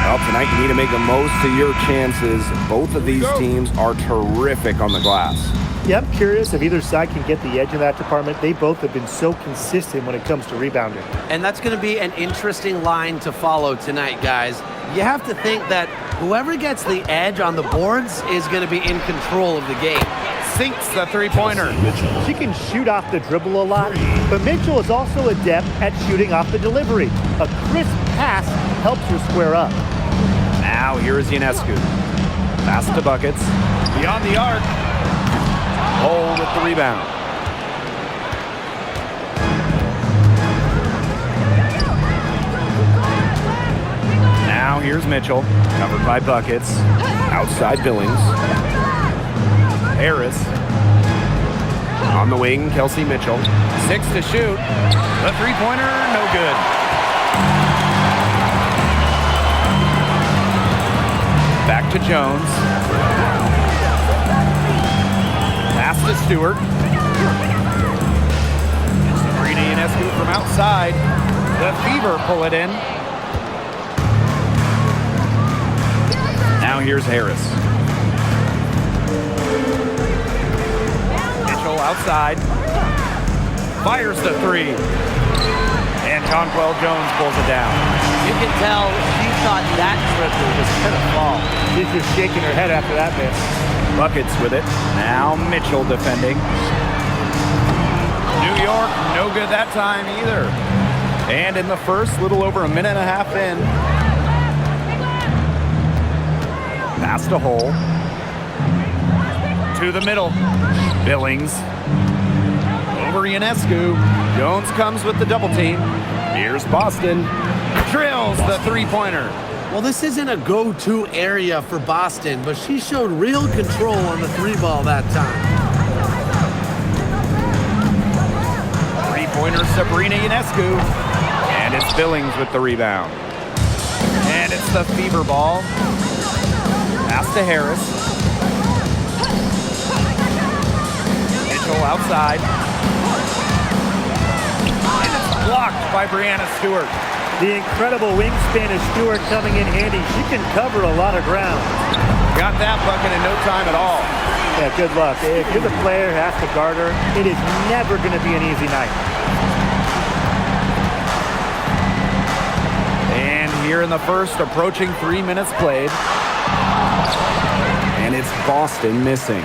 Well, tonight you need to make the most of your chances. Both of these teams are terrific on the glass. Yeah, I'm curious if either side can get the edge in that department. They both have been so consistent when it comes to rebounding. And that's going to be an interesting line to follow tonight, guys. You have to think that whoever gets the edge on the boards is going to be in control of the game. Sinks the three-pointer. She can shoot off the dribble a lot, but Mitchell is also adept at shooting off the delivery. A crisp pass helps her square up. Now here is Ionescu. Pass to buckets. Beyond the arc. Hole with the rebound. Now here's Mitchell. Covered by buckets. Outside Billings. Harris. On the wing, Kelsey Mitchell. 6 to shoot. The three-pointer, no good. Back to Jones. Pass to Stewart. Sabrina Ionescu from outside. The Fever pull it in. Now here's Harris. Mitchell outside. Fires the three. And Jonquel Jones pulls it down. You can tell she thought that triple was going to fall. She's just shaking her head after that miss. Buckets with it. Now Mitchell defending. New York, no good that time either. And in the first, little over a minute and a half in. Pass to Hole. To the middle. Billings. Over Ionescu. Jones comes with the double team. Here's Boston. Drills the three-pointer. Well, this isn't a go-to area for Boston, but she showed real control on the three ball that time. Three-pointer Sabrina Ionescu. And it's Billings with the rebound. And it's the Fever ball. Pass to Harris. Mitchell outside. And it's blocked by Breanna Stewart. The incredible wingspan of Stewart coming in handy. She can cover a lot of ground. Got that bucket in no time at all. Yeah, good luck. If you're the player who has to guard her, it is never going to be an easy night. And here in the first, approaching 3 minutes played. And it's Boston missing.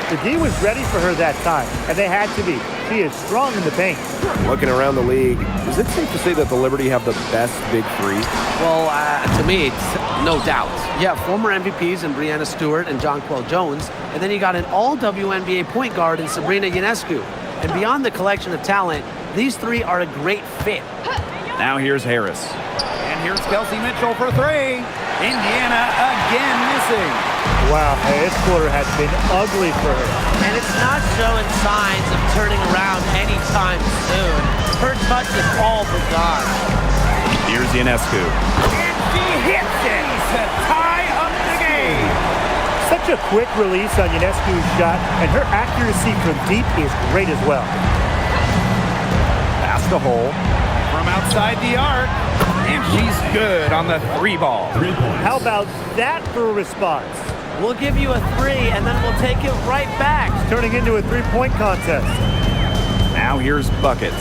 The D was ready for her that time, and they had to be. She is strong in the paint. Looking around the league, is it safe to say that the Liberty have the best big three? Well, to me, it's no doubt. You have former MVPs in Breanna Stewart and Jonquel Jones, and then you got an all-WNBA point guard in Sabrina Ionescu. And beyond the collection of talent, these three are a great fit. Now here's Harris. And here's Kelsey Mitchell for three. Indiana again missing. Wow, this quarter has been ugly for her. And it's not showing signs of turning around anytime soon. Her touch is all but gone. Here's Ionescu. And she hits it to tie up the game. Such a quick release on Ionescu's shot, and her accuracy from deep is great as well. Pass to Hole. From outside the arc. And she's good on the three ball. How about that for a response? We'll give you a three, and then we'll take it right back. It's turning into a three-point contest. Now here's buckets.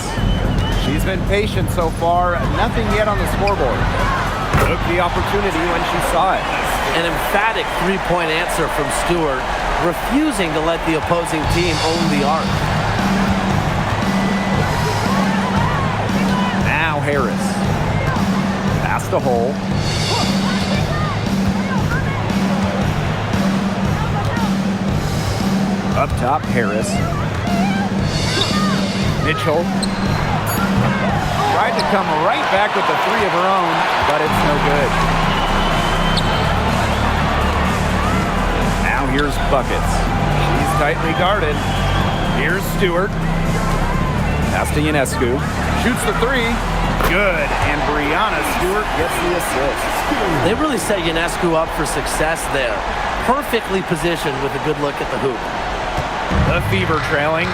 She's been patient so far. Nothing yet on the scoreboard. Took the opportunity when she saw it. An emphatic three-point answer from Stewart, refusing to let the opposing team own the arc. Now Harris. Pass to Hole. Up top, Harris. Mitchell. Tried to come right back with the three of her own, but it's no good. Now here's Buckets. She's tightly guarded. Here's Stewart. Pass to Ionescu. Shoots the three. Good. And Breanna Stewart gets the assist. They really set Ionescu up for success there. Perfectly positioned with a good look at the hoop. The Fever trailing.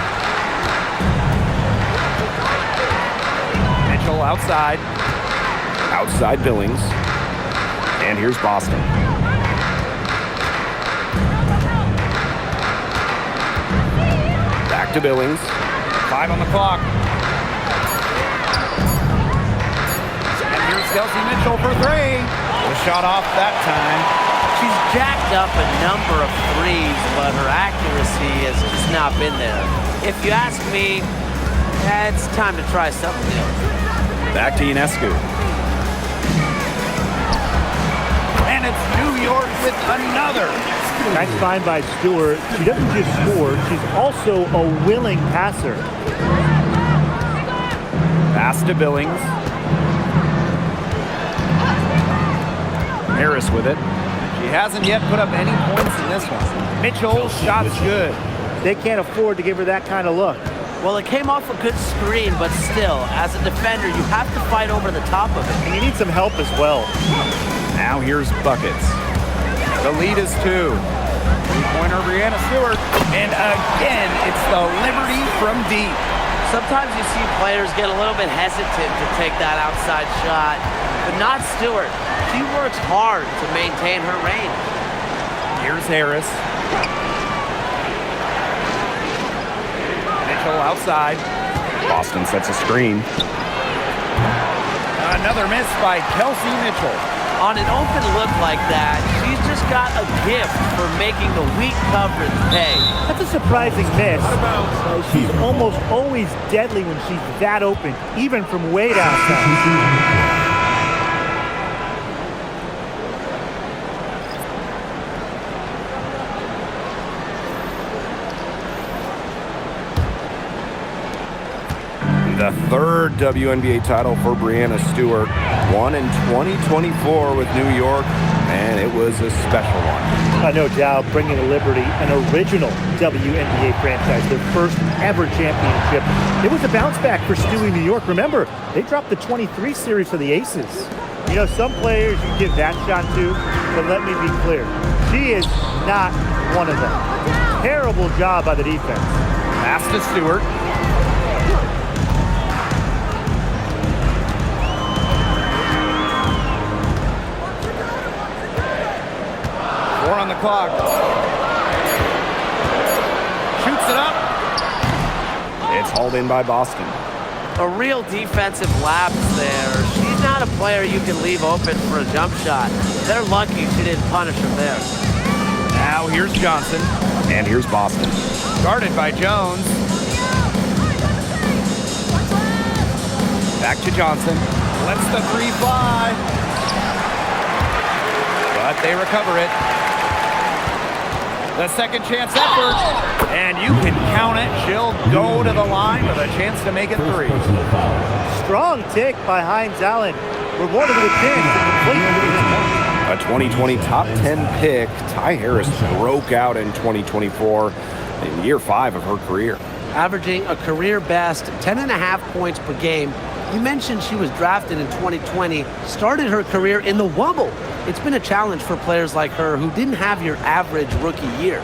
Mitchell outside. Outside Billings. And here's Boston. Back to Billings. 5 on the clock. And here's Kelsey Mitchell for 3. The shot off that time. She's jacked up a number of threes, but her accuracy has just not been there. If you ask me, it's time to try something new. Back to Ionescu. And it's New York with another. Nice find by Stewart. She doesn't just score, she's also a willing passer. Pass to Billings. Harris with it. She hasn't yet put up any points in this one. Mitchell's shot's good. They can't afford to give her that kind of look. Well, it came off a good screen, but still, as a defender, you have to fight over the top of it. And you need some help as well. Now here's buckets. The lead is 2. Three-pointer Brianna Stewart. And again, it's the Liberty from deep. Sometimes you see players get a little bit hesitant to take that outside shot, but not Stewart. She works hard to maintain her range. Here's Harris. Mitchell outside. Boston sets a screen. Another miss by Kelsey Mitchell. On an open look like that, she's just got a gift for making the weak coverage pay. That's a surprising miss. She's almost always deadly when she's that open, even from way downtown. The third WNBA title for Brianna Stewart. Won in 2024 with New York, and it was a special one. No doubt, bringing to Liberty an original WNBA franchise, their first ever championship. It was a bounce back for Stewie New York. Remember, they dropped the 23 series for the Aces. You know, some players you give that shot to, but let me be clear, she is not one of them. Terrible job by the defense. Pass to Stewart. On the clock. Shoots it up. It's hauled in by Boston. A real defensive lapse there. She's not a player you can leave open for a jump shot. They're lucky she didn't punish him there. Now here's Johnson. And here's Boston. Guarded by Jones. Back to Johnson. Lets the 3 fly. But they recover it. The second chance effort, and you can count it. She'll go to the line with a chance to make it 3. Strong take by Hines Allen, rewarded with a chance to complete. A 2020 top 10 pick, Ty Harris broke out in 2024 in year 5 of her career. Averaging a career best 10.5 points per game. You mentioned she was drafted in 2020, started her career in the Wubble. It's been a challenge for players like her who didn't have your average rookie year.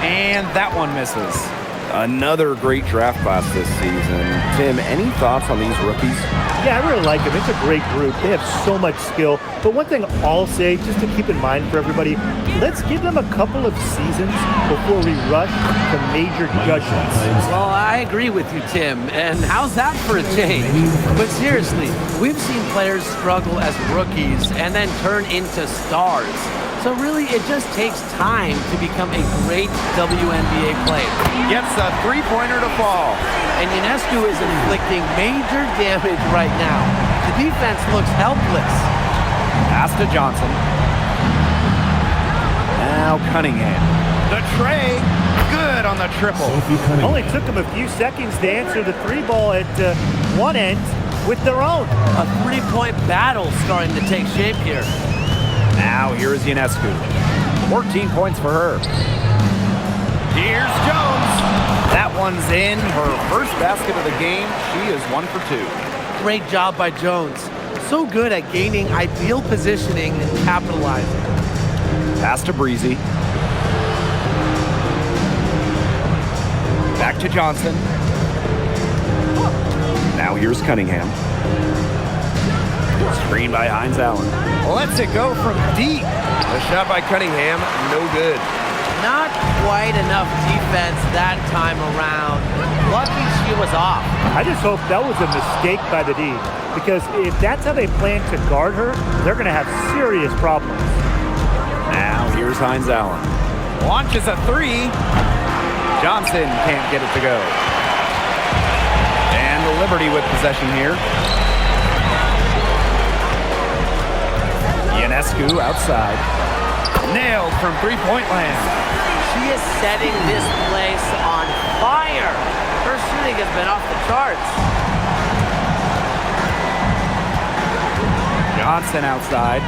And that one misses. Another great draft class this season. Tim, any thoughts on these rookies? Yeah, I really like them. It's a great group. They have so much skill. But one thing I'll say, just to keep in mind for everybody, let's give them a couple of seasons before we rush to major judgments. Well, I agree with you, Tim. And how's that for a change? But seriously, we've seen players struggle as rookies and then turn into stars. So really, it just takes time to become a great WNBA player. Gets a 3-pointer to fall. And Ionescu is inflicting major damage right now. The defense looks helpless. Pass to Johnson. Now Cunningham. The tray, good on the triple. Only took them a few seconds to answer the 3 ball at one end with their own. A 3-point battle starting to take shape here. Now here's Ionescu. 14 points for her. Here's Jones. That one's in. Her first basket of the game. She is 1 for 2. Great job by Jones. So good at gaining ideal positioning and capitalizing. Pass to Breezy. Back to Johnson. here's Cunningham. Screen by Hines Allen. Lets it go from deep. The shot by Cunningham, no good. Not quite enough defense that time around. Lucky she was off. I just hope that was a mistake by the D, because if that's how they plan to guard her, they're going to have serious problems. Now here's Hines Allen. Launches a three. Johnson can't get it to go. And the Liberty with possession here. Ionescu outside. Nailed from three-point land. She is setting this place on fire. Her shooting has been off the charts. Johnson outside.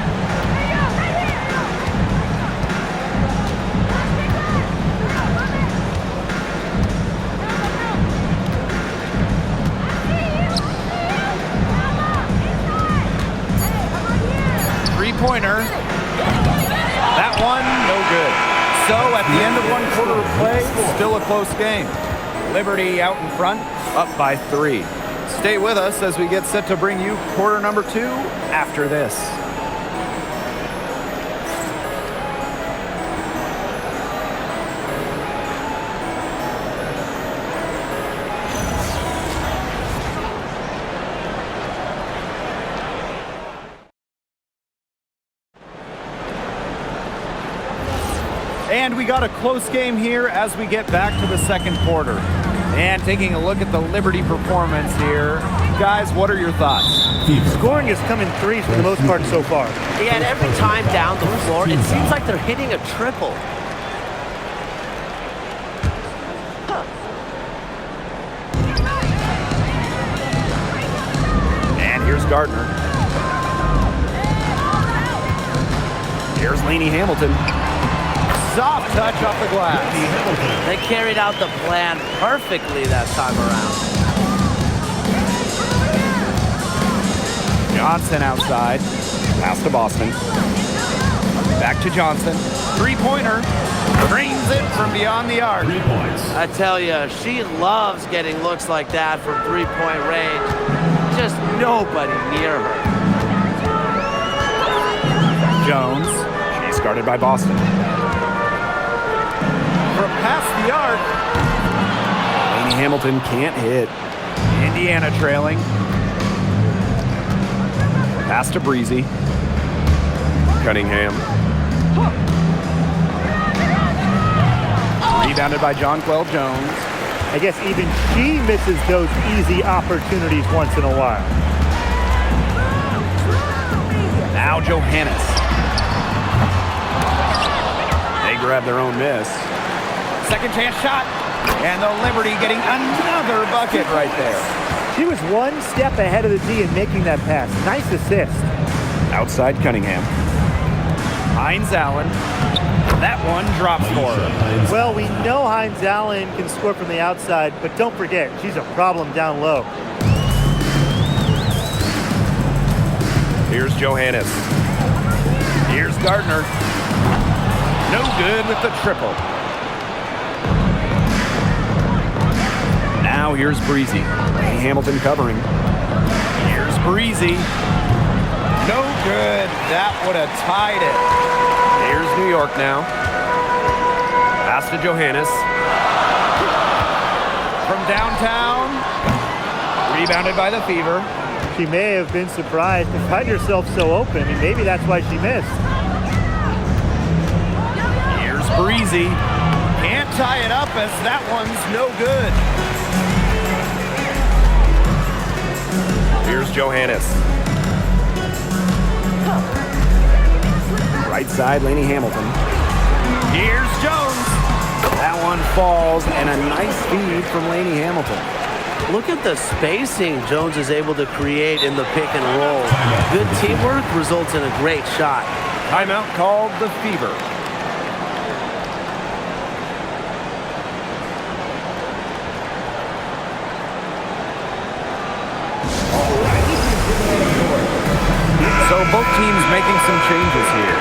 Three-pointer. That one, no good. So at the end of one quarter of play, still a close game. Liberty out in front, up by 3. Stay with us as we get set to bring you quarter number 2 after this. And we got a close game here as we get back to the second quarter. And taking a look at the Liberty performance here. Guys, what are your thoughts? Scoring has come in threes for the most part so far. Yeah, and every time down the floor, it seems like they're hitting a triple. And here's Gardner. Here's Lainey Hamilton. Soft touch off the glass. They carried out the plan perfectly that time around. Johnson outside. Pass to Boston. Back to Johnson. Three-pointer. Drains it from beyond the arc. 3 points. I tell you, she loves getting looks like that from three-point range. Just nobody near her. Jones. She's guarded by Boston. From past the arc. Lainey Hamilton can't hit. Indiana trailing. Pass to Breezy. Cunningham. Rebounded by Jonquel Jones. I guess even she misses those easy opportunities once in a while. Now Johannes. They grab their own miss. Second chance shot. And the Liberty getting another bucket right there. She was one step ahead of the D in making that pass. Nice assist. Outside Cunningham. Hines Allen. That one drops for her. Well, we know Hines Allen can score from the outside, but don't forget, she's a problem down low. Here's Johannes. Here's Gardner. No good with the triple. Now here's Breezy. Lainey Hamilton covering. Here's Breezy. No good. That would have tied it. Here's New York now. Pass to Johannes. From downtown. Rebounded by the Fever. She may have been surprised to find herself so open, and maybe that's why she missed. Here's Breezy. Can't tie it up as that one's no good. Here's Johannes. Right side, Lainey Hamilton. Here's Jones. That one falls, and a nice feed from Lainey Hamilton. Look at the spacing Jones is able to create in the pick and roll. Good teamwork results in a great shot. Timeout called the Fever. So both teams making some changes here.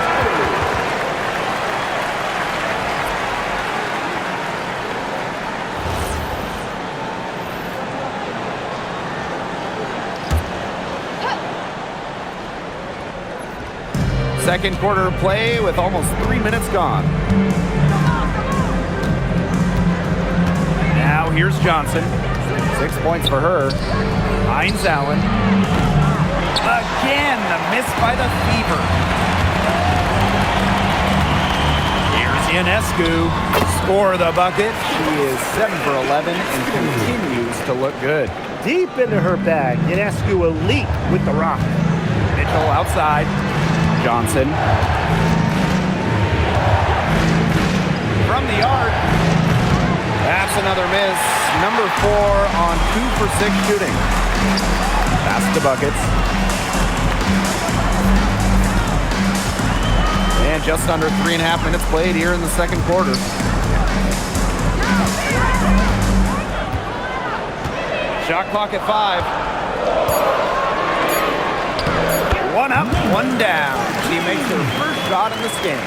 Second quarter of play with almost 3 minutes gone. Now here's Johnson. 6 points for her. Hines Allen. Again, the miss by the Fever. Here's Ionescu. Score the bucket. She is 7 for 11 and continues to look good. Deep into her bag. Ionescu elite with the rock. Mitchell outside. Johnson. From the arc. That's another miss. Number 4 on 2 for 6 shooting. Pass to buckets. And just under 3.5 minutes played here in the second quarter. Shot clock at 5. 1 up, 1 down. She makes her first shot in this game.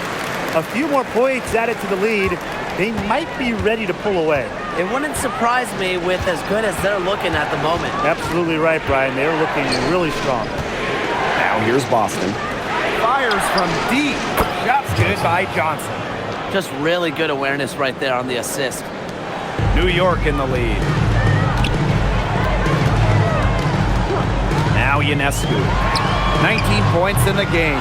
A few more points added to the lead. They might be ready to pull away. It wouldn't surprise me with as good as they're looking at the moment. Absolutely right, Brian. They're looking really strong. Now here's Boston. Fires from deep. Shot's good by Johnson. Just really good awareness right there on the assist. New York in the lead. Now Ionescu. 19 points in the game.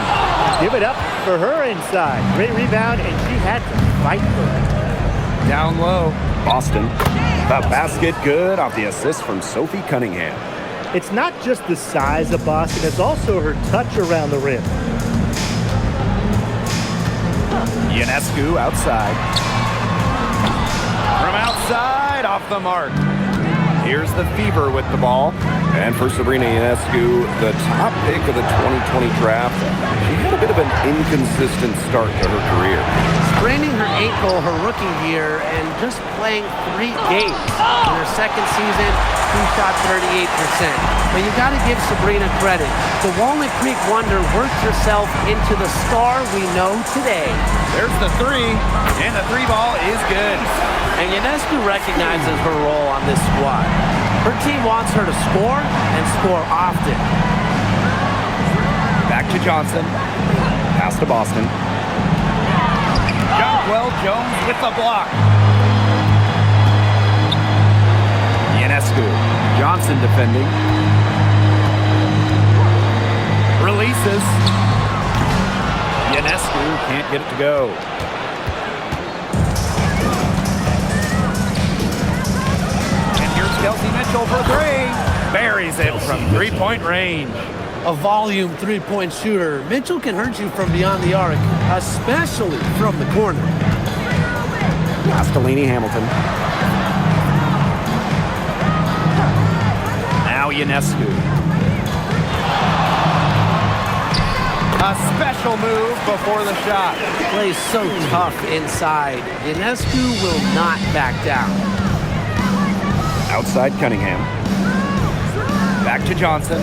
Give it up for her inside. Great rebound, and she had to fight for it. Down low. Boston. The basket good off the assist from Sophie Cunningham. It's not just the size of Boston, it's also her touch around the rim. Ionescu outside. From outside, off the mark. Here's the Fever with the ball. And for Sabrina Ionescu, the top pick of the 2020 draft, she had a bit of an inconsistent start to her career. Spraining her ankle her rookie year and just playing 3 games. In her second season, she shot 38%. But you got to give Sabrina credit. The Walnut Creek Wonder worked herself into the star we know today. There's the 3, and the 3 ball is good. And Ionescu recognizes her role on this squad. Her team wants her to score and score often. Back to Johnson. Pass to Boston. Jonquel Jones with the block. Ionescu. Johnson defending. Releases. Ionescu can't get it to go. Kelsey Mitchell for 3. Buries it from 3-point range. A volume 3-point shooter. Mitchell can hurt you from beyond the arc, especially from the corner. Castellini Hamilton. Now Ionescu. A special move before the shot. Plays so tough inside. Ionescu will not back down. Outside Cunningham. Back to Johnson.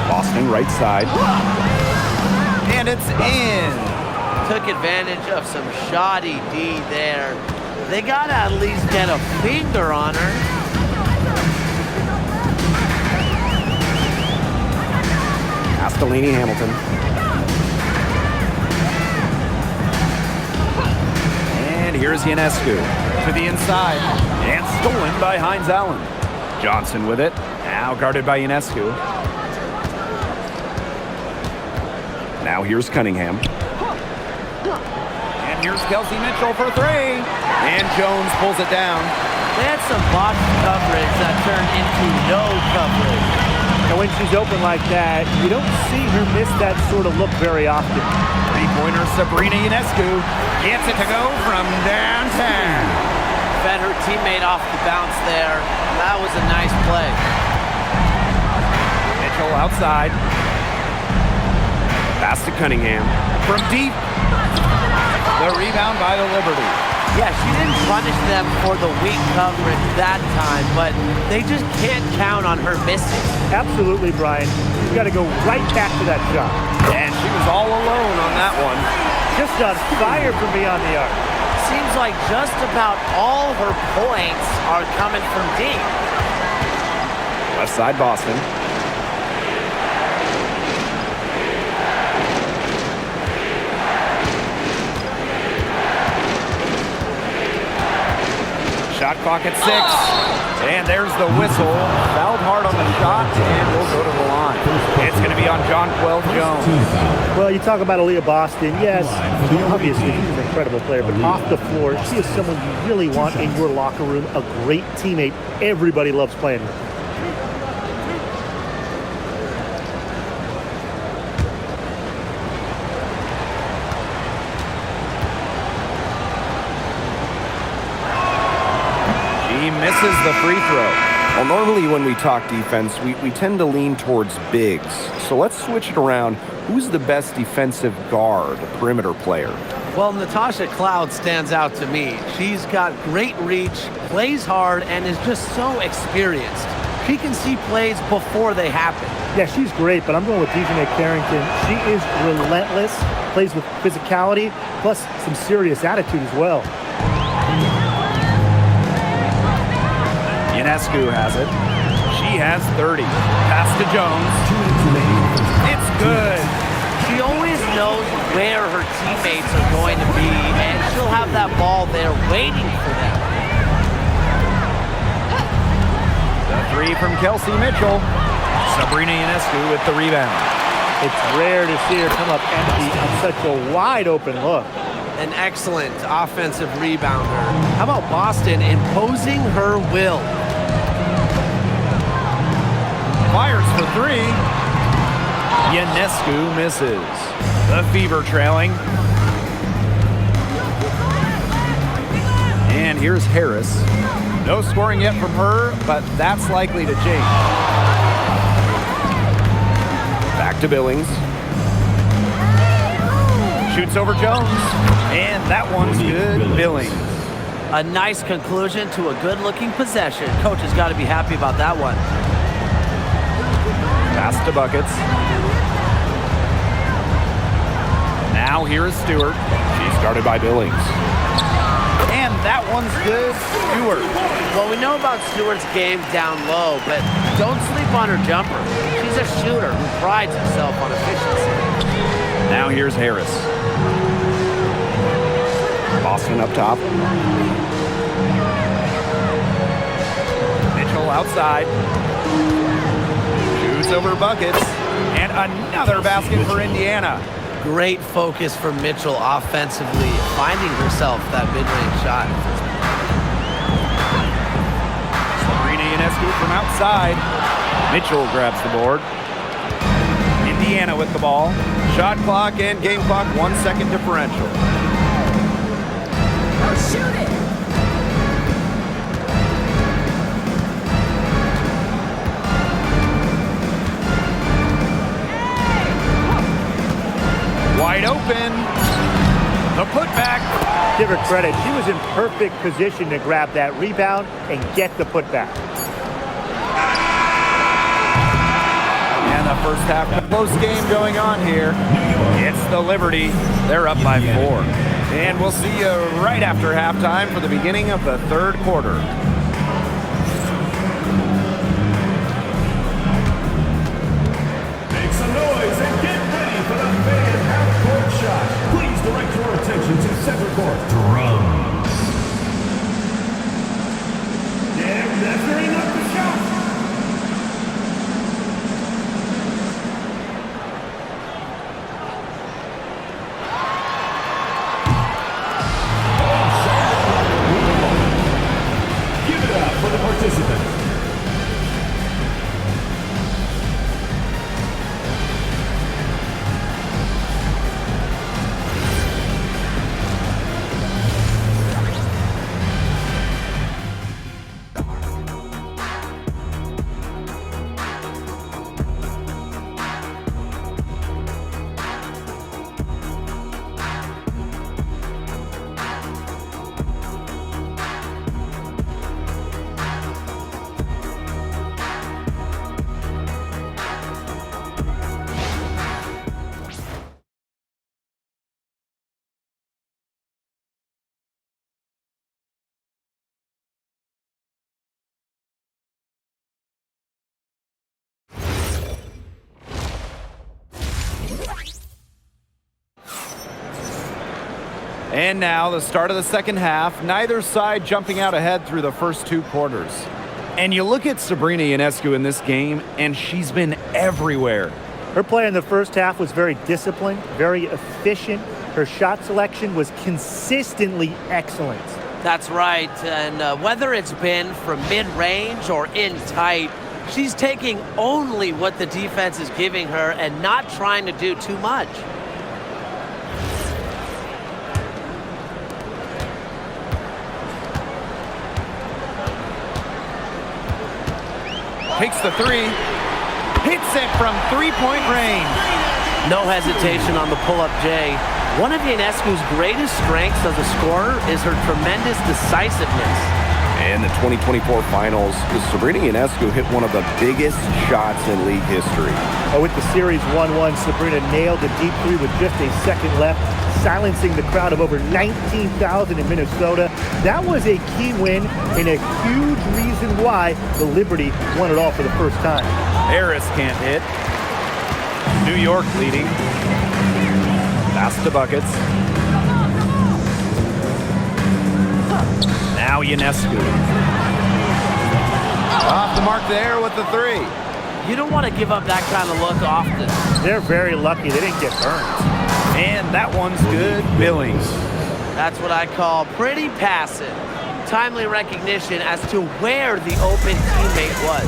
Boston right side. And it's in. Took advantage of some shoddy D there. They got to at least get a finger on her. Castellini Hamilton. Here's Ionescu to the inside and stolen by Hines Allen. Johnson with it, now guarded by Ionescu. Now here's Cunningham. And here's Kelsey Mitchell for 3. And Jones pulls it down. They had some box coverage that turned into no coverage. And when she's open like that, you don't see her miss that sort of look very often. 3-pointer Sabrina Ionescu gets it to go from downtown. Fed her teammate off the bounce there. That was a nice play. Mitchell outside. Pass to Cunningham. From deep. The rebound by the Liberty. Yeah, she didn't punish them for the weak coverage that time, but they just can't count on her missing. Absolutely, Brian. You got to go right back to that shot. And she was all alone on that one. Just on fire from beyond the arc. Seems like just about all her points are coming from deep. Left side Boston. Shot clock at 6. And there's the whistle. Fouled hard on the shot, and we'll go to the line. It's going to be on Jonquel Jones. Well, you talk about Aaliyah Boston. Yes, obviously she's an incredible player, but off the floor, she is someone you really want in your locker room, a great teammate. Everybody loves playing with. He misses the free throw. Well, normally when we talk defense, we tend to lean towards bigs. So let's switch it around. Who's the best defensive guard, perimeter player? Well, Natasha Cloud stands out to me. She's got great reach, plays hard, and is just so experienced. She can see plays before they happen. Yeah, she's great, but I'm going with Dejanay Carrington. She is relentless, plays with physicality, plus some serious attitude as well. Ionescu has it. She has 30. Pass to Jones. It's good. She always knows where her teammates are going to be, and she'll have that ball there waiting for them. The three from Kelsey Mitchell. Sabrina Ionescu with the rebound. It's rare to see her come up empty on such a wide open look. An excellent offensive rebounder. How about Boston imposing her will? Fires for 3. Ionescu misses. The Fever trailing. And here's Harris. No scoring yet from her, but that's likely to change. Back to Billings. Shoots over Jones. And that one's good. Billings. A nice conclusion to a good-looking possession. Coach has got to be happy about that one. Pass to Buckets. Now here is Stewart. She started by Billings. And that one's good. Stewart. Well, we know about Stewart's game down low, but don't sleep on her jumper. She's a shooter who prides herself on efficiency. Now here's Harris. Boston up top. Mitchell outside. Shoots over Buckets. And another basket for Indiana. Great focus for Mitchell offensively, finding herself that mid-range shot. Sabrina Ionescu from outside. Mitchell grabs the board. Indiana with the ball. Shot clock and game clock 1 second differential. Shoot it! Wide open. The putback. Give her credit. She was in perfect position to grab that rebound and get the putback. And the first half close game going on here. It's the Liberty. They're up by 4. And we'll see you right after halftime for the beginning of the third quarter. Make some noise and get ready for the fan half-court shot. Please direct your attention to center court. Drums. Yeah, measuring up the shot. Give it up for the participants. And now the start of the second half. Neither side jumping out ahead through the first 2 quarters. And you look at Sabrina Ionescu in this game, and she's been everywhere. Her play in the first half was very disciplined, very efficient. Her shot selection was consistently excellent. That's right, and whether it's been from mid-range or in tight, she's taking only what the defense is giving her and not trying to do too much. Takes the 3, hits it from 3-point range. No hesitation on the pull-up J. One of Ionescu's greatest strengths as a scorer is her tremendous decisiveness. And the 2024 finals, Sabrina Ionescu hit one of the biggest shots in league history. With the series 1-1, Sabrina nailed a deep 3 with just a second left, silencing the crowd of over 19,000 in Minnesota. That was a key win and a huge reason why the Liberty won it all for the first time. Harris can't hit. New York leading. Pass to buckets. Now Ionescu. Off the mark there with the 3. You don't want to give up that kind of look often. They're very lucky they didn't get burned. And that one's good. Billings. That's what I call pretty passive. Timely recognition as to where the open teammate was.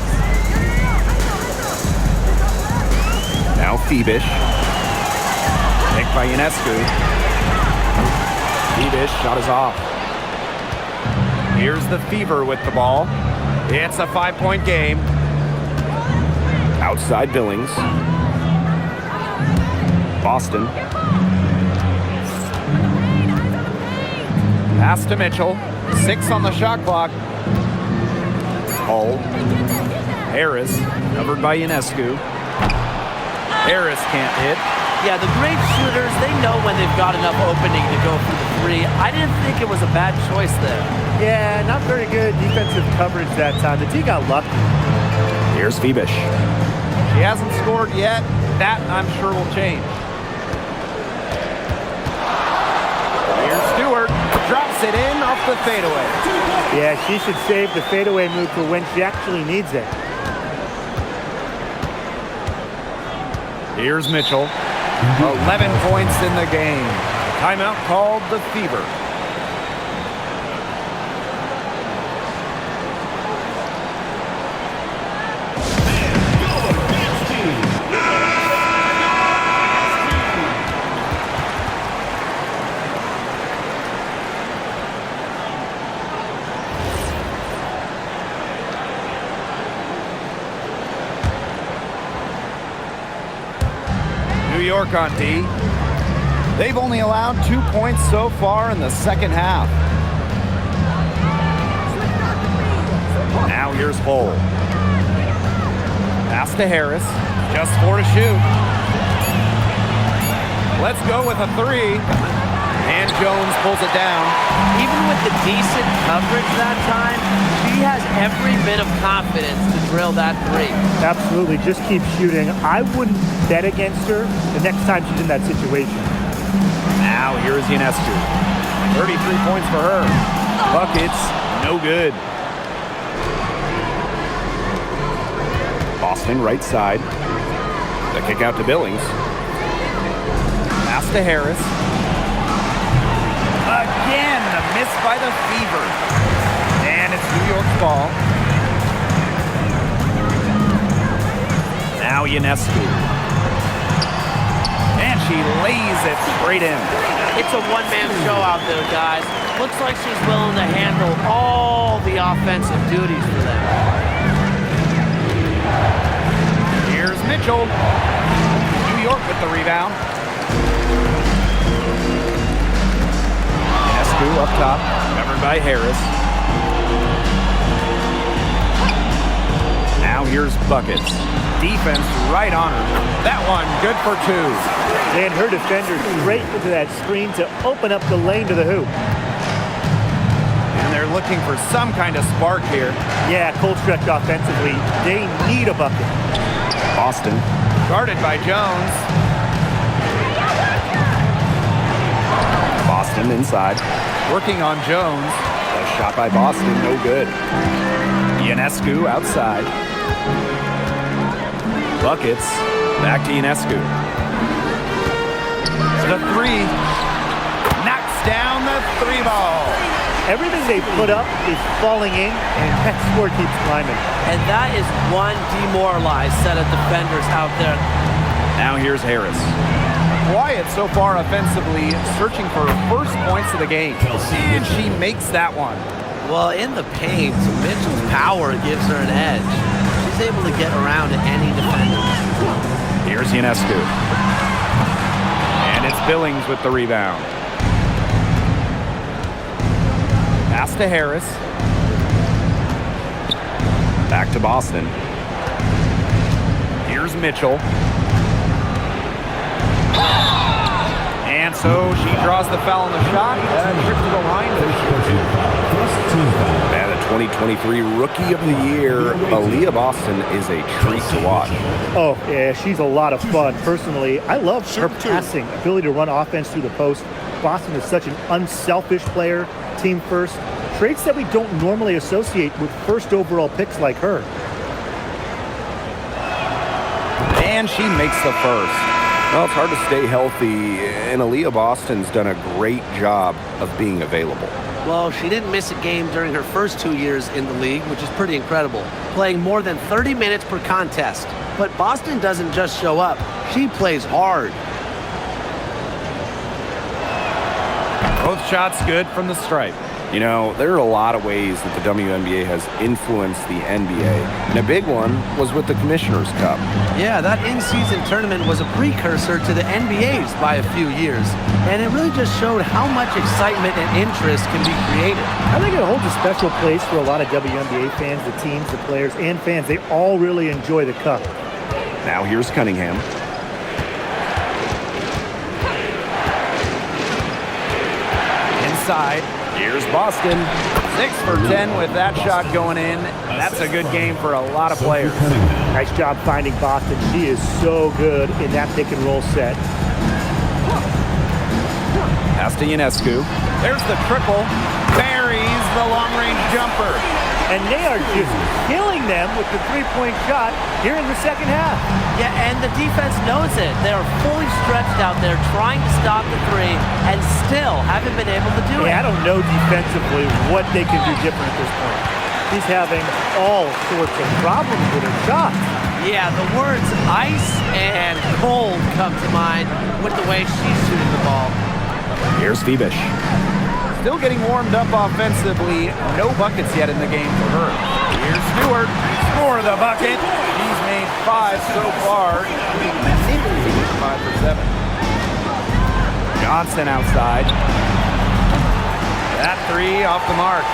Now Phoebish. Picked by Ionescu. Phoebish shot is off. Here's the Fever with the ball. It's a 5-point game. Outside Billings. Boston. Pass to Mitchell. 6 on the shot clock. Hull. Harris, covered by Ionescu. Harris can't hit. Yeah, the great shooters, they know when they've got enough opening to go for the 3. I didn't think it was a bad choice there. Yeah, not very good defensive coverage that time. The D got lucky. Here's Phoebish. She hasn't scored yet. That, I'm sure, will change. Here's Stewart. Drops it in off the fadeaway. Yeah, she should save the fadeaway move for when she actually needs it. Here's Mitchell. 11 points in the game. Timeout called the Fever. New York on D. They've only allowed 2 points so far in the second half. Now here's Hull. Pass to Harris. Just 4 to shoot. Let's go with a 3. And Jones pulls it down. Even with the decent coverage that time, she has every bit of confidence to drill that 3. Absolutely, just keep shooting. I wouldn't bet against her the next time she's in that situation. Now here's Ionescu. 33 points for her. Buckets, no good. Boston right side. The kick out to Billings. Pass to Harris. Again, a miss by the Fever. And it's New York's ball. Now Ionescu. And she lays it straight in. It's a one-man show out there, guys. Looks like she's willing to handle all the offensive duties for them. Here's Mitchell. New York with the rebound. Ionescu up top, covered by Harris. Now here's Buckets. Defense right on her. That one good for 2. And her defender straight into that screen to open up the lane to the hoop. And they're looking for some kind of spark here. Yeah, cold stretch offensively. They need a bucket. Boston. Guarded by Jones. Boston inside. Working on Jones. A shot by Boston, no good. Ionescu outside. Buckets. Back to Ionescu. The three. Knocks down the three ball. Everything they put up is falling in, and that score keeps climbing. And that is one demoralized set of defenders out there. Now here's Harris. Quiet so far offensively, searching for her first points of the game. And she makes that one. Well, in the paint, Mitchell's power gives her an edge. She's able to get around to any defender. Here's Ionescu. And it's Billings with the rebound. Pass to Harris. Back to Boston. Here's Mitchell. And so she draws the foul on the shot. Trip to the line. And the 2023 Rookie of the Year, Aaliyah Boston, is a treat to watch. Oh, yeah, she's a lot of fun. Personally, I love her passing, ability to run offense through the post. Boston is such an unselfish player, team first. Traits that we don't normally associate with first overall picks like her. And she makes the first. Well, it's hard to stay healthy, and Aaliyah Boston's done a great job of being available. Well, she didn't miss a game during her first 2 years in the league, which is pretty incredible, playing more than 30 minutes per contest. But Boston doesn't just show up, she plays hard. Both shots good from the stripe. You know, there are a lot of ways that the WNBA has influenced the NBA, and a big one was with the Commissioner's Cup. Yeah, that in-season tournament was a precursor to the NBA's by a few years, and it really just showed how much excitement and interest can be created. I think it holds a special place for a lot of WNBA fans, the teams, the players, and fans. They all really enjoy the cup. Now here's Cunningham. Inside. Here's Boston. 6 for 10 with that shot going in. That's a good game for a lot of players. Nice job finding Boston. She is so good in that pick and roll set. Pass to Ionescu. There's the triple. Buries the long-range jumper. And they are just killing them with the three-point shot here in the second half. Yeah, and the defense knows it. They are fully stretched out there trying to stop the three and still haven't been able to do it. I don't know defensively what they can do different at this point. He's having all sorts of problems with her shot. Yeah, the words ice and cold come to mind with the way she's shooting the ball. Here's Phoebish. Still getting warmed up offensively. No buckets yet in the game for her. Here's Stewart for the bucket. She's made 5 so far. 5 for 7. Johnson outside. That 3 off the mark.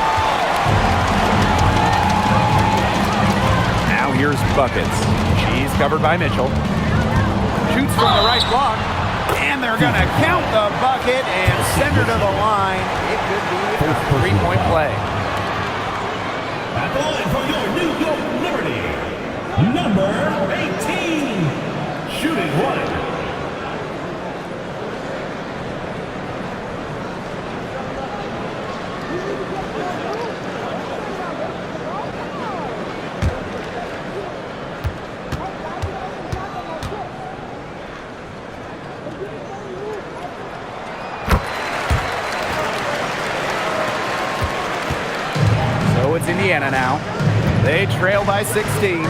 Now here's Buckets. She's covered by Mitchell. Shoots from the right block. And they're going to count the bucket and send her to the line. It could be a 3-point play. At the line for your New York Liberty, number 18, shooting one. It's Indiana now. They trail by 16.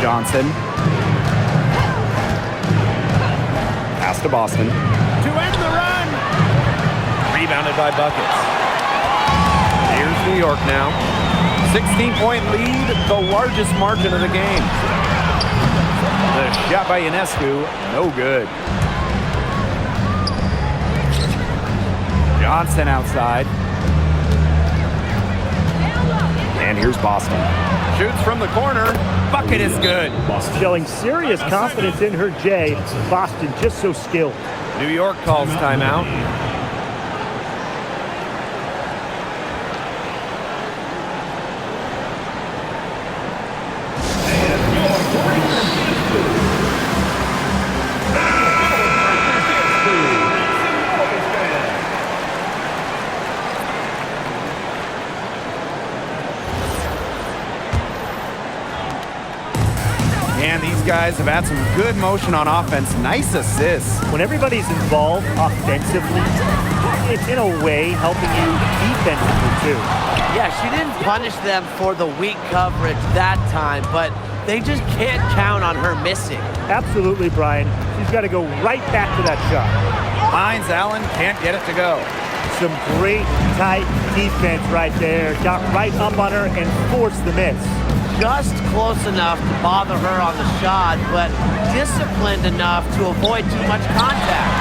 Johnson. Pass to Boston. To end the run. Rebounded by Buckets. Here's New York now. 16-point lead, the largest margin of the game. The shot by Ionescu, no good. Johnson outside. And here's Boston. Shoots from the corner. Bucket is good. Showing serious confidence in her J. Boston just so skilled. New York calls timeout. And these guys have had some good motion on offense. Nice assists. When everybody's involved offensively, it's in a way helping you defensively too. Yeah, she didn't punish them for the weak coverage that time, but they just can't count on her missing. Absolutely, Brian. She's got to go right back to that shot. Hines Allen can't get it to go. Some great tight defense right there. Got right up on her and forced the miss. Just close enough to bother her on the shot, but disciplined enough to avoid too much contact.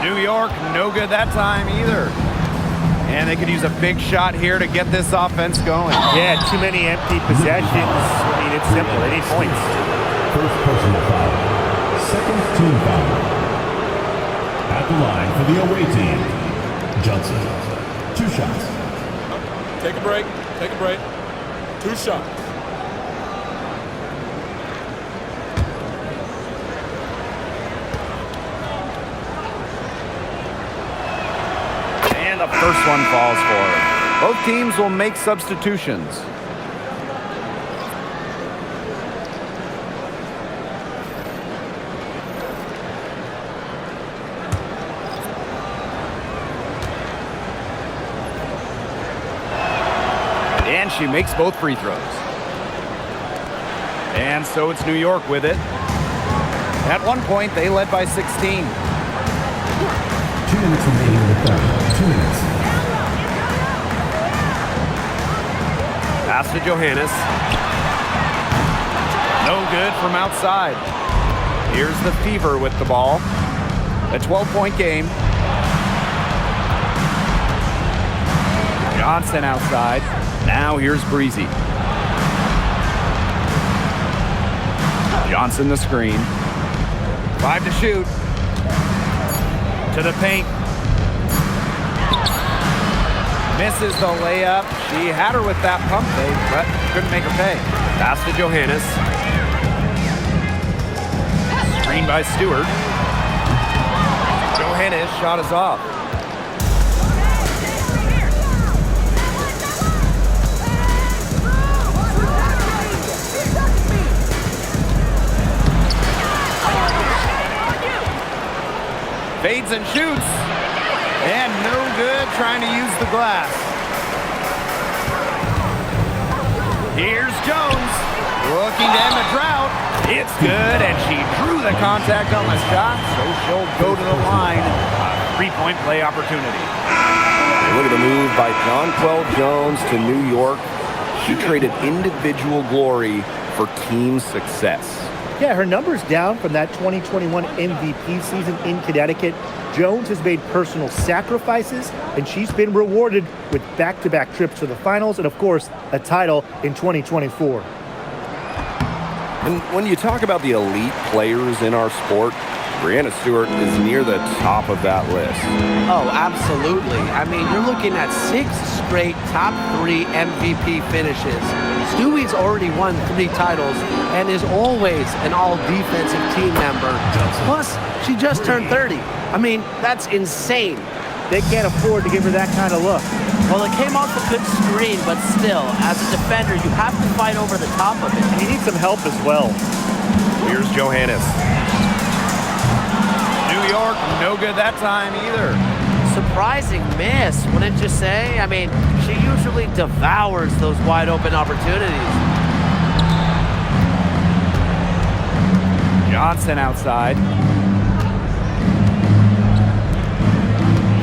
New York, no good that time either. And they could use a big shot here to get this offense going. Yeah, too many empty possessions. I mean, it's simple. They need points. First personal foul. Second team foul. At the line for the away team, Johnson. 2 shots. Take a break. Take a break. 2 shots. And the first one falls for her. Both teams will make substitutions. And she makes both free throws. And so it's New York with it. At one point, they led by 16. 2 minutes remaining in the third. 2 minutes. Pass to Johannes. No good from outside. Here's the Fever with the ball. A 12-point game. Johnson outside. Now here's Breezy. Johnson the screen. 5 to shoot. To the paint. Misses the layup. She had her with that pump fake, but couldn't make her pay. Pass to Johannes. Screen by Stewart. Johannes shot is off. Fades and shoots. And no good trying to use the glass. Here's Jones. Looking to end the drought. It's good, and she drew the contact on the shot, so she'll go to the line. A 3-point play opportunity. Look at the move by Jonquel Jones to New York. She traded individual glory for team success. Yeah, her numbers down from that 2021 MVP season in Connecticut. Jones has made personal sacrifices, and she's been rewarded with back-to-back trips to the finals and, of course, a title in 2024. And when you talk about the elite players in our sport, Breanna Stewart is near the top of that list. Oh, absolutely. I mean, you're looking at 6 straight top 3 MVP finishes. Stewie's already won 3 titles and is always an all-defensive team member. Plus, she just turned 30. I mean, that's insane. They can't afford to give her that kind of look. Well, it came off a good screen, but still, as a defender, you have to fight over the top of it. And you need some help as well. Here's Johannes. New York, no good that time either. Surprising miss, wouldn't you say? I mean, she usually devours those wide open opportunities. Johnson outside.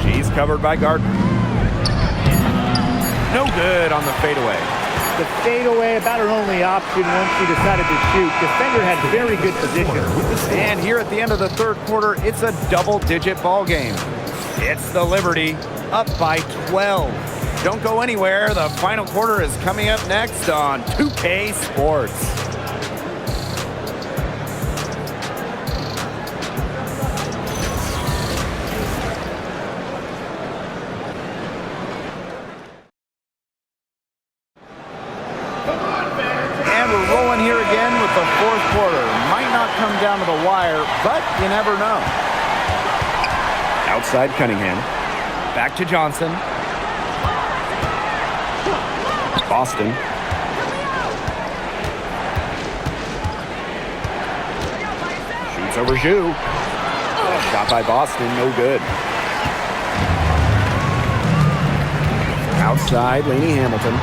She's covered by Gardner. No good on the fadeaway. The fadeaway, about her only option once she decided to shoot. Defender had very good position. And here at the end of the third quarter, it's a double-digit ball game. It's the Liberty, up by 12. Don't go anywhere. The final quarter is coming up next on 2K Sports. And we're rolling here again with the fourth quarter. Might not come down to the wire, but you never know. Outside Cunningham. Back to Johnson. Boston. Pass over Zhu. Shot by Boston, no good. Outside, Lainey Hamilton.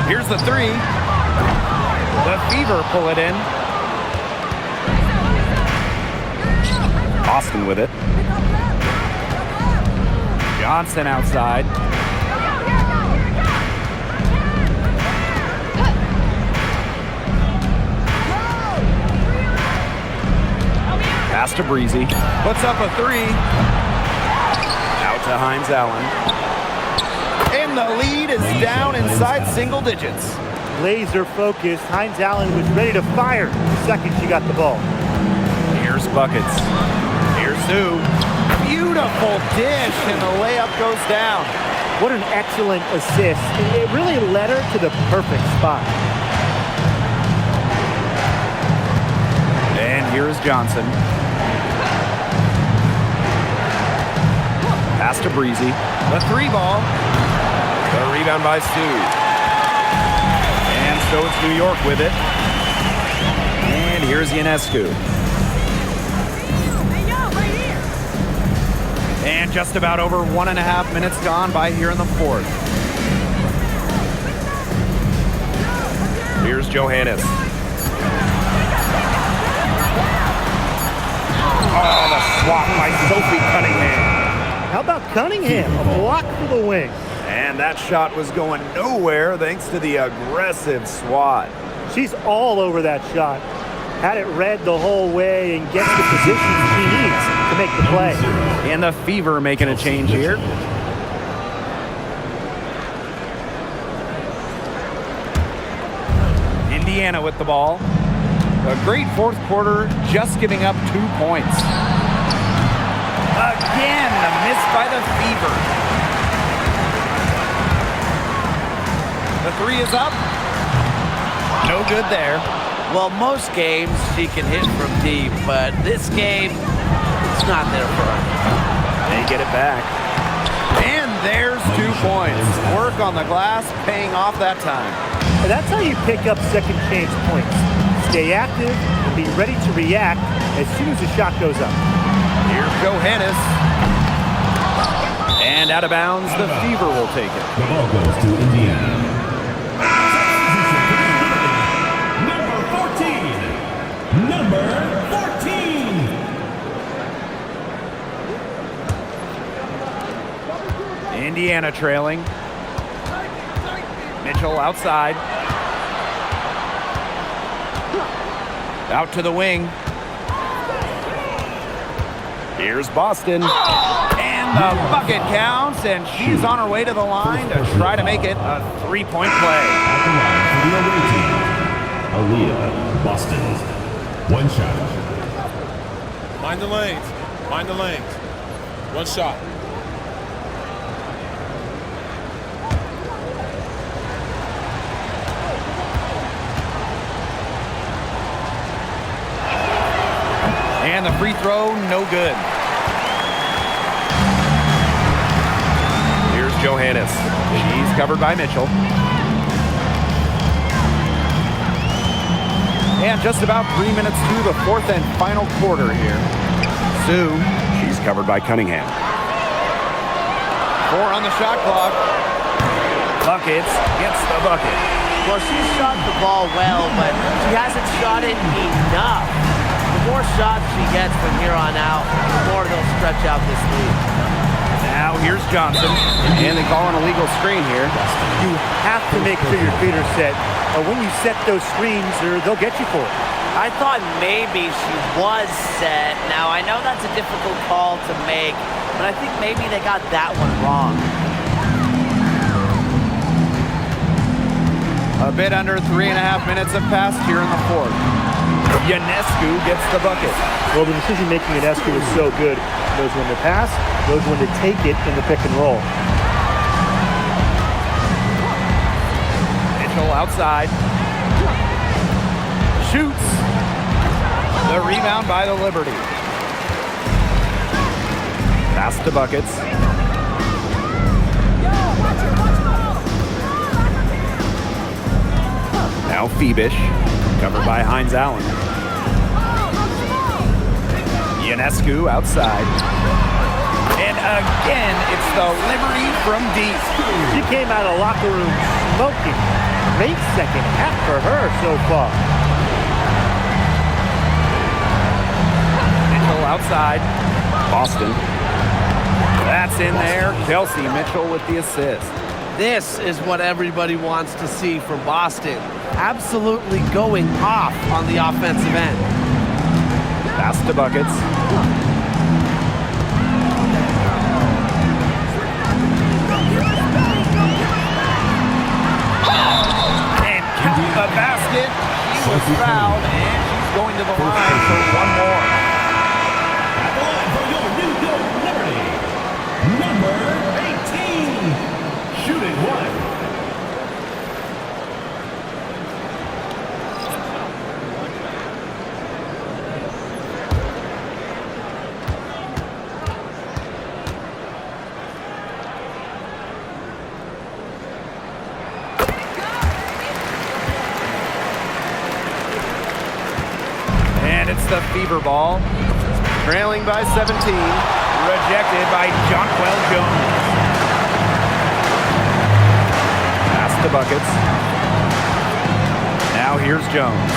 Here's the three. The Fever pull it in. Boston with it. Johnson outside. Pass to Breezy. Puts up a three. Out to Hines Allen. And the lead is down inside single digits. Laser focused. Hines Allen was ready to fire the second she got the ball. Here's Buckets. Here's Zhu. Beautiful dish, and the layup goes down. What an excellent assist. It really led her to the perfect spot. And here's Johnson. Pass to Breezy. The three ball. The rebound by Sue. And so it's New York with it. And here's Ionescu. And just about over 1.5 minutes gone by here in the fourth. Here's Johannes. Oh, the swat by Sophie Cunningham. How about Cunningham? A block for the wing. And that shot was going nowhere thanks to the aggressive swat. She's all over that shot. Had it read the whole way and gets the position she needs to make the play. And the Fever making a change here. Indiana with the ball. A great fourth quarter, just giving up 2 points. Again, a miss by the Fever. The three is up. No good there. Well, most games she can hit from deep, but this game, it's not there for her. They get it back. And there's 2 points. Work on the glass, paying off that time. And that's how you pick up second chance points. Stay active and be ready to react as soon as the shot goes up. Here's Johannes. And out of bounds, the Fever will take it. The ball goes to Indiana. Number 14. Indiana trailing. Mitchell outside. Out to the wing. Here's Boston. And the bucket counts, and she's on her way to the line to try to make it a 3-point play. At the line for the away team, Aaliyah, Boston. One shot. Mind the lanes. Mind the lanes. One shot. And the free throw, no good. Here's Johannes. She's covered by Mitchell. And just about 3 minutes to the fourth and final quarter here. Sue, she's covered by Cunningham. 4 on the shot clock. Buckets gets the bucket. Well, she's shot the ball well, but she hasn't shot it enough. The more shots she gets from here on out, the more they'll stretch out this lead. Now here's Johnson. And they call an illegal screen here. You have to make sure your feet are set. When you set those screens, they'll get you for it. I thought maybe she was set. Now, I know that's a difficult call to make, but I think maybe they got that one wrong. A bit under 3.5 minutes have passed here in the fourth. Ionescu gets the bucket. Well, the decision-making at Ionescu is so good. Knows when to pass, knows when to take it in the pick and roll. Mitchell outside. Shoots. The rebound by the Liberty. Pass to Buckets. Now Phoebish. Covered by Hines Allen. Ionescu outside. And again, it's the Liberty from deep. She came out of the locker room smoking. Great second half for her so far. Mitchell outside. Boston. That's in there. Kelsey Mitchell with the assist. This is what everybody wants to see from Boston. Absolutely going off on the offensive end. Pass to buckets. And count the basket. She was fouled, and she's going to the line for one more. At the line for your New York Liberty, number 18, shooting one. And it's the fever ball. Trailing by 17. Rejected by Jonquel Jones. Pass to buckets. Now here's Jones.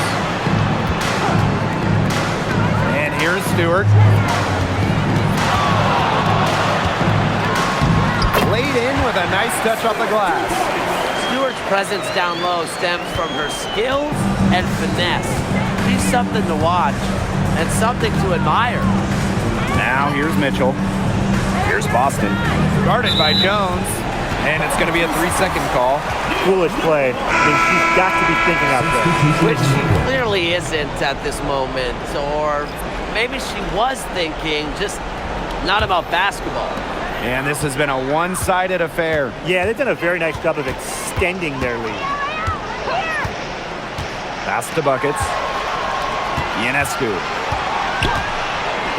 And here's Stewart. Laid in with a nice touch off the glass. Stewart's presence down low stems from her skills and finesse. She's something to watch and something to admire. Now here's Mitchell. Here's Boston. Guarded by Jones. And it's going to be a 3-second call. Foolish play. I mean, she's got to be thinking out there. Which she clearly isn't at this moment. Or maybe she was thinking, just not about basketball. And this has been a one-sided affair. Yeah, they've done a very nice job of extending their lead. Pass to buckets. Ionescu.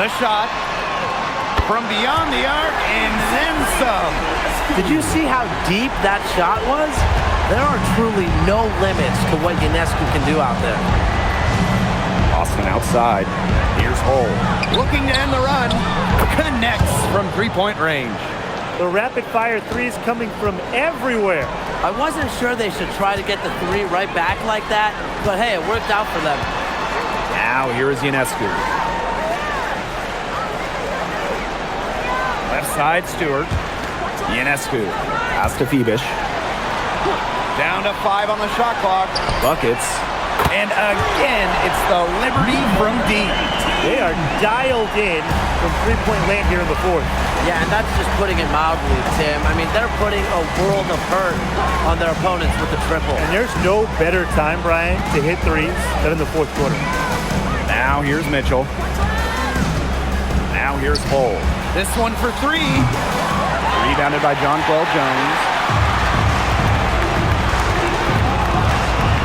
The shot from beyond the arc and then some. Did you see how deep that shot was? There are truly no limits to what Ionescu can do out there. Boston outside. Here's Hull. Looking to end the run. Connects from three-point range. The rapid-fire threes coming from everywhere. I wasn't sure they should try to get the three right back like that, but hey, it worked out for them. Now here is Ionescu. Left side, Stewart. Ionescu. Pass to Phoebish. Down to 5 on the shot clock. Buckets. And again, it's the Liberty from deep. They are dialed in from three-point land here in the fourth. Yeah, and that's just putting it mildly, Tim. I mean, they're putting a world of hurt on their opponents with the triple. And there's no better time, Brian, to hit threes than in the fourth quarter. Now here's Mitchell. Now here's Hull. This one for 3. Rebounded by Jonquel Jones.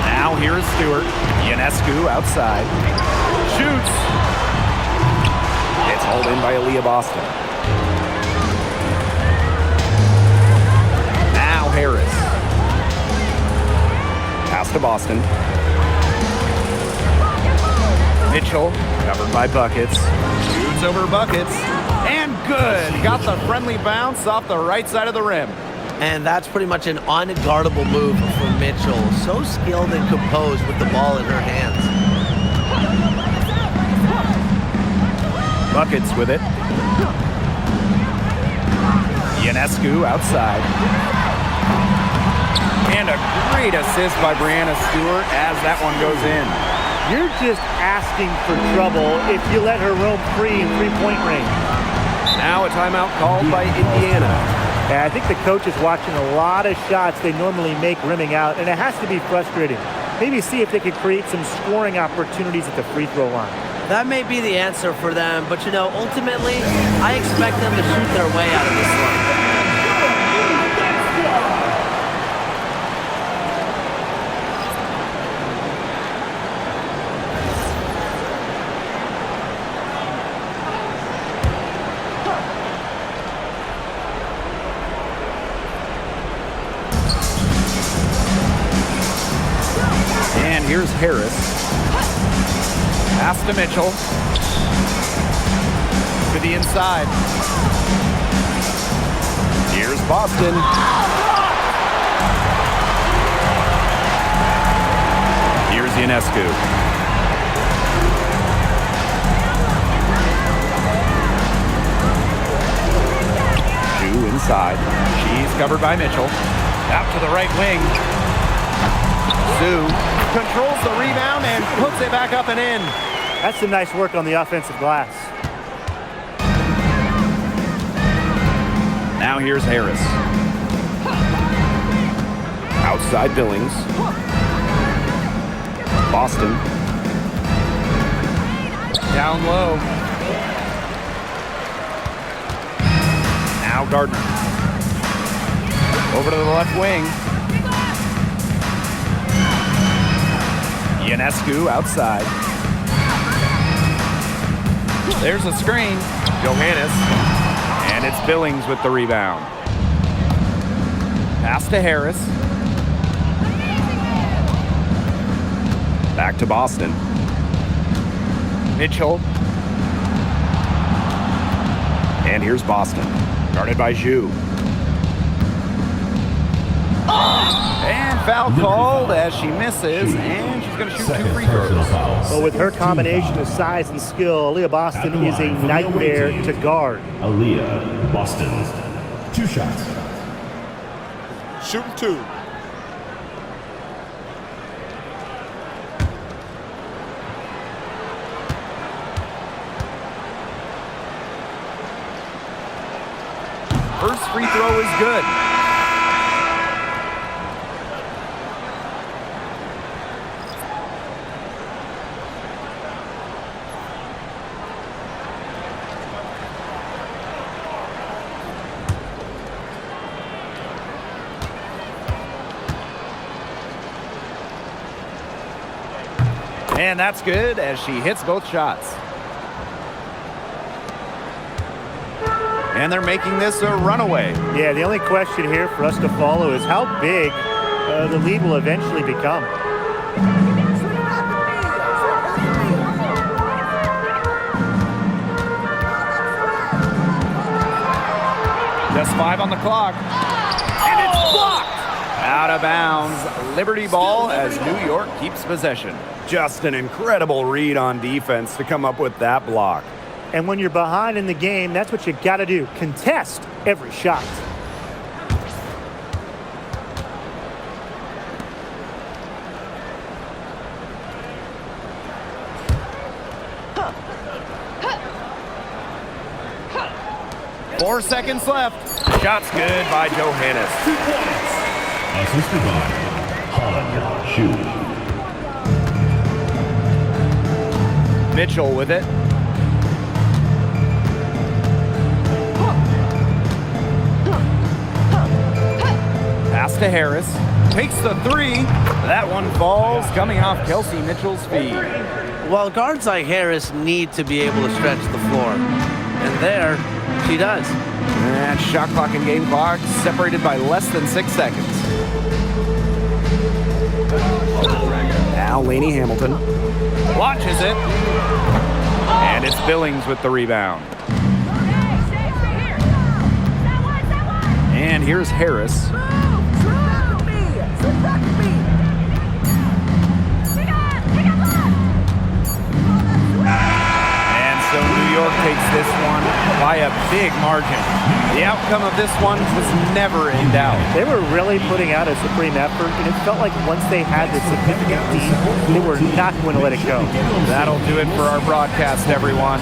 Now here's Stewart. Ionescu outside. Shoots. It's hauled in by Aaliyah Boston. Now Harris. Pass to Boston. Mitchell, covered by Buckets. Shoots over Buckets. And good. Got the friendly bounce off the right side of the rim. And that's pretty much an unguardable move for Mitchell. So skilled and composed with the ball in her hands. Buckets with it. Ionescu outside. And a great assist by Brianna Stewart as that one goes in. You're just asking for trouble if you let her roam free in three-point range. Now a timeout called by Indiana. Yeah, I think the coach is watching a lot of shots they normally make rimming out, and it has to be frustrating. Maybe see if they could create some scoring opportunities at the free throw line. That may be the answer for them, but you know, ultimately, I expect them to shoot their way out of this one. And here's Harris. Pass to Mitchell. To the inside. Here's Boston. Here's Ionescu. Ju inside. She's covered by Mitchell. Out to the right wing. Sue controls the rebound and puts it back up and in. That's some nice work on the offensive glass. Now here's Harris. Outside Billings. Boston. Down low. Now Gardner. Over to the left wing. Ionescu outside. There's a screen. Johannes. And it's Billings with the rebound. Pass to Harris. Back to Boston. Mitchell. And here's Boston. Guarded by Ju. And foul called as she misses, and she's going to shoot 2 free throws. Well, with her combination of size and skill, Aaliyah Boston is a nightmare to guard. Aaliyah Boston. 2 shots. Shooting 2. First free throw is good. And that's good as she hits both shots. And they're making this a runaway. Yeah, the only question here for us to follow is how big the lead will eventually become. Just 5 on the clock. And it's blocked. Out of bounds. Liberty ball as New York keeps possession. Just an incredible read on defense to come up with that block. And when you're behind in the game, that's what you got to do. Contest every shot. Four seconds left. Shot's good by Johannes. Assisted by Han Shu. Mitchell with it. Pass to Harris. Takes the 3. That one falls, coming off Kelsey Mitchell's feet. Well, guards like Harris need to be able to stretch the floor. And there, she does. And shot clock and game clock separated by less than 6 seconds. Now Lainey Hamilton launches it. And it's Billings with the rebound. And here's Harris. And so New York takes this one by a big margin. The outcome of this one was never in doubt. They were really putting out a supreme effort, and it felt like once they had this significant lead, they were not going to let it go. That'll do it for our broadcast, everyone.